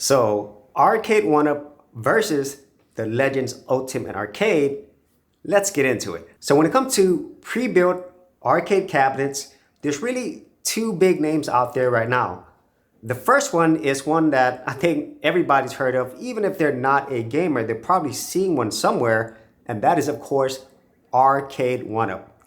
So Arcade 1-Up versus the Legends Ultimate Arcade, let's get into it. So when it comes to pre-built arcade cabinets, there's really two big names out there right now. The first one is one that I think everybody's heard of, even if they're not a gamer, they're probably seeing one somewhere, and that is of course Arcade 1-Up.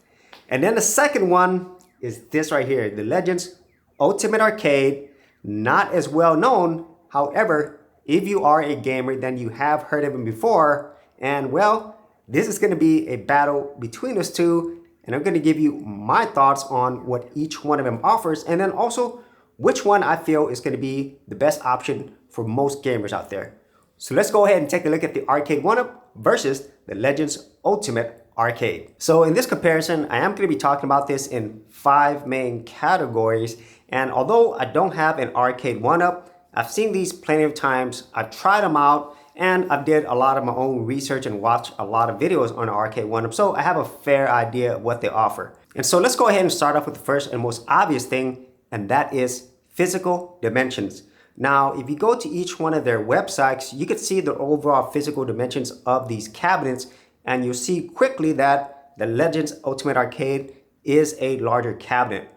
And then the second one is this right here, the Legends Ultimate Arcade, not as well known. However, if you are a gamer, then you have heard of him before. And well, this is going to be a battle between those two. And I'm going to give you my thoughts on what each one of them offers. And then also which one I feel is going to be the best option for most gamers out there. So let's go ahead and take a look at the Arcade 1-Up versus the Legends Ultimate Arcade. So in this comparison, I am going to be talking about this in 5 main categories. And although I don't have an Arcade 1-Up, I've seen these plenty of times. I've tried them out and I've did a lot of my own research and watched a lot of videos on the Arcade 1-Up. So I have a fair idea of what they offer. And so let's go ahead and start off with the first and most obvious thing, and that is physical dimensions. Now, if you go to each one of their websites, you can see the overall physical dimensions of these cabinets, and you'll see quickly that the Legends Ultimate Arcade is a larger cabinet.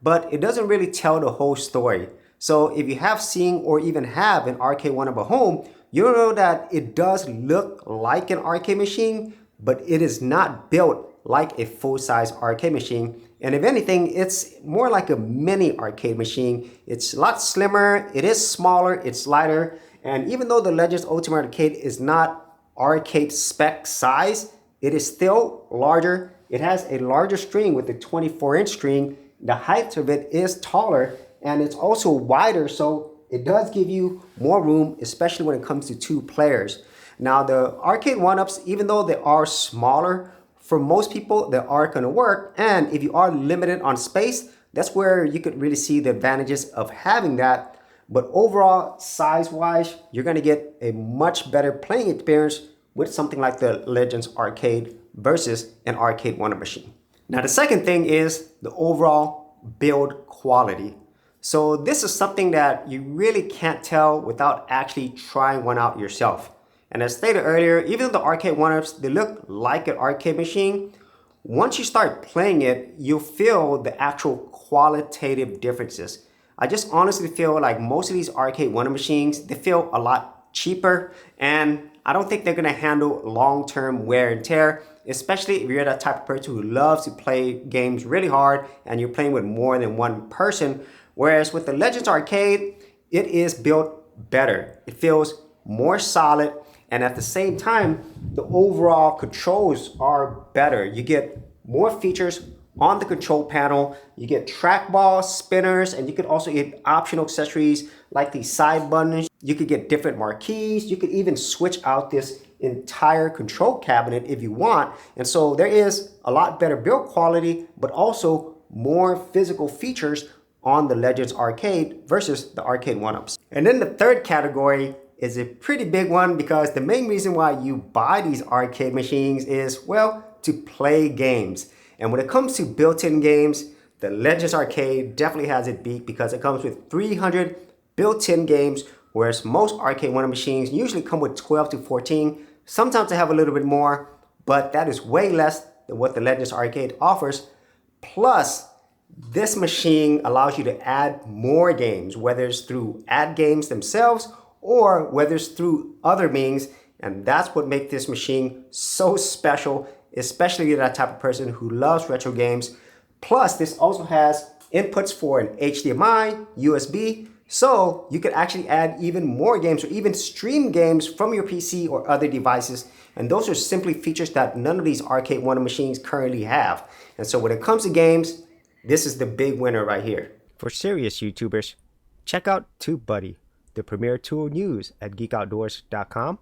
But it doesn't really tell the whole story. So if you have seen or even have an Arcade 1-Up at home, you'll know that it does look like an arcade machine, but it is not built like a full-size arcade machine. And if anything, it's more like a mini arcade machine. It's a lot slimmer, it is smaller, it's lighter. And even though the Legends Ultimate Arcade is not arcade spec size, it is still larger. It has a larger screen with a 24-inch screen. The height of it is taller, and it's also wider, so it does give you more room, especially when it comes to 2 players. Now the Arcade 1-Ups, even though they are smaller, for most people they are going to work. And if you are limited on space, that's where you could really see the advantages of having that. But overall, size-wise, you're going to get a much better playing experience with something like the Legends Arcade versus an Arcade 1-Up machine. Now the second thing is the overall build quality. So this is something that you really can't tell without actually trying one out yourself. And as stated earlier, even though the Arcade 1-Ups, they look like an arcade machine, once you start playing it, you'll feel the actual qualitative differences. I just honestly feel like most of these Arcade 1-Up machines, they feel a lot cheaper, and I don't think they're going to handle long-term wear and tear, especially if you're that type of person who loves to play games really hard and you're playing with more than one person. Whereas with the Legends Arcade, it is built better. It feels more solid, and at the same time, the overall controls are better. You get more features on the control panel. You get trackball, spinners, and you could also get optional accessories like these side buttons. You could get different marquees. You could even switch out this entire control cabinet if you want. And so there is a lot better build quality, but also more physical features on the Legends Arcade versus the Arcade 1-Ups. And then the third category is a pretty big one, because the main reason why you buy these arcade machines is, well, to play games. And when it comes to built-in games, the Legends Arcade definitely has it beat, because it comes with 300 built-in games, whereas most Arcade 1-Up machines usually come with 12 to 14. Sometimes they have a little bit more, but that is way less than what the Legends Arcade offers. Plus, this machine allows you to add more games, whether it's through AtGames themselves or whether it's through other means. And that's what makes this machine so special, especially that type of person who loves retro games. Plus, this also has inputs for an HDMI, USB, so you can actually add even more games or even stream games from your PC or other devices. And those are simply features that none of these Arcade 1-Up machines currently have. And so when it comes to games, this is the big winner right here. For serious YouTubers, check out TubeBuddy, the premier tool news at geekoutdoors.com.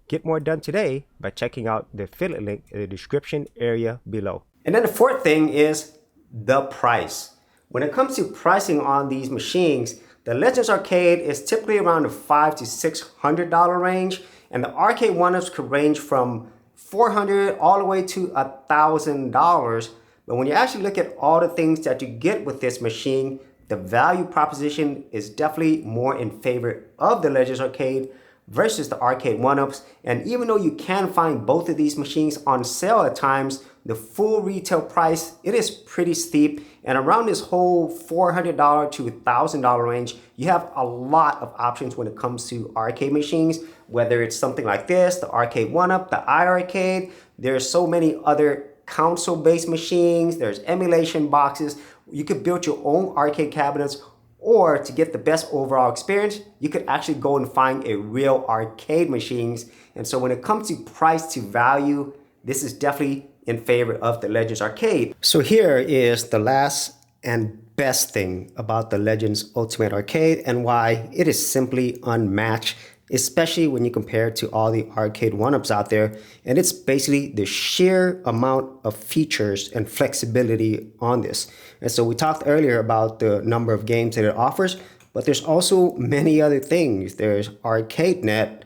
Get more done today by checking out the affiliate link in the description area below. And then the fourth thing is the price. When it comes to pricing on these machines, the Legends Arcade is typically around the $500 to $600 range, and the Arcade 1-Ups could range from $400 all the way to $1,000. But when you actually look at all the things that you get with this machine, the value proposition is definitely more in favor of the Legends Arcade versus the Arcade 1-Ups. And even though you can find both of these machines on sale at times, the full retail price, it is pretty steep. And around this whole $400 to $1,000 range, you have a lot of options when it comes to arcade machines, whether it's something like this, the Arcade 1-Up, the iArcade. There's so many other console-based machines. There's emulation boxes. You could build your own arcade cabinets, or to get the best overall experience, you could actually go and find a real arcade machines. And so when it comes to price to value, this is definitely in favor of the Legends Arcade. So here is the last and best thing about the Legends Ultimate Arcade and why it is simply unmatched, especially when you compare it to all the Arcade 1-Ups out there. And it's basically the sheer amount of features and flexibility on this. And so we talked earlier about the number of games that it offers, but there's also many other things. There's ArcadeNet,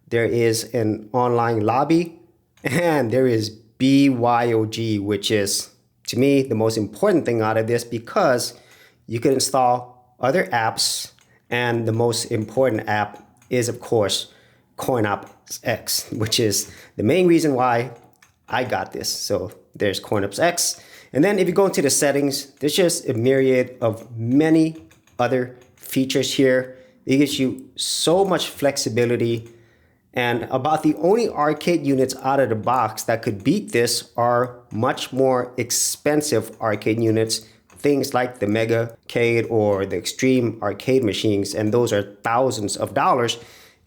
there is an online lobby, and there is BYOG, which is, to me, the most important thing out of this, because you can install other apps, and the most important app is, of course, CoinOps X, which is the main reason why I got this. So there's CoinOps X. And then if you go into the settings, there's just a myriad of many other features here. It gives you so much flexibility. And about the only arcade units out of the box that could beat this are much more expensive arcade units, things like the Megacade or the Extreme arcade machines, and those are thousands of dollars.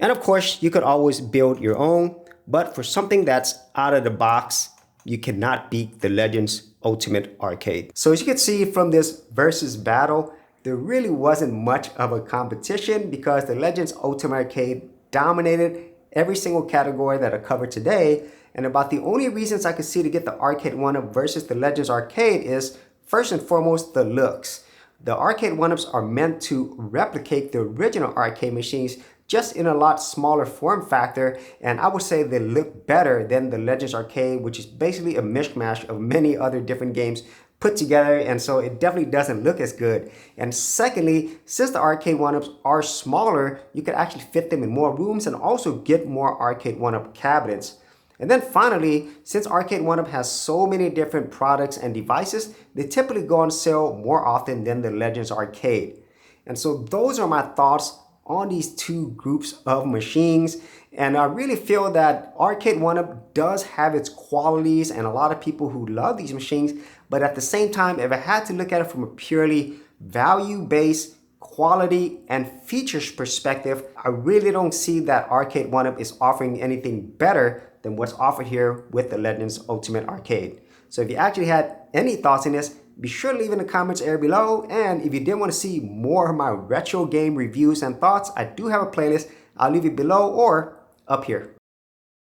And of course, you could always build your own, but for something that's out of the box, you cannot beat the Legends Ultimate Arcade. So as you can see from this versus battle, there really wasn't much of a competition because the Legends Ultimate Arcade dominated every single category that I covered today. And about the only reasons I could see to get the Arcade 1-Up versus the Legends Arcade is, first and foremost, the looks. The Arcade 1-Ups are meant to replicate the original arcade machines, just in a lot smaller form factor, and I would say they look better than the Legends Arcade, which is basically a mishmash of many other different games put together, and so it definitely doesn't look as good. And secondly, since the Arcade 1-Ups are smaller, you could actually fit them in more rooms and also get more Arcade 1-Up cabinets. And then finally, since Arcade 1-Up has so many different products and devices, they typically go on sale more often than the Legends Arcade. And so those are my thoughts on these two groups of machines. And I really feel that Arcade 1-Up does have its qualities and a lot of people who love these machines. But at the same time, if I had to look at it from a purely value-based quality and features perspective, I really don't see that Arcade 1-Up is offering anything better than what's offered here with the Legends Ultimate Arcade. So if you actually had any thoughts on this, be sure to leave in the comments area below. And if you did want to see more of my retro game reviews and thoughts, I do have a playlist. I'll leave it below or up here.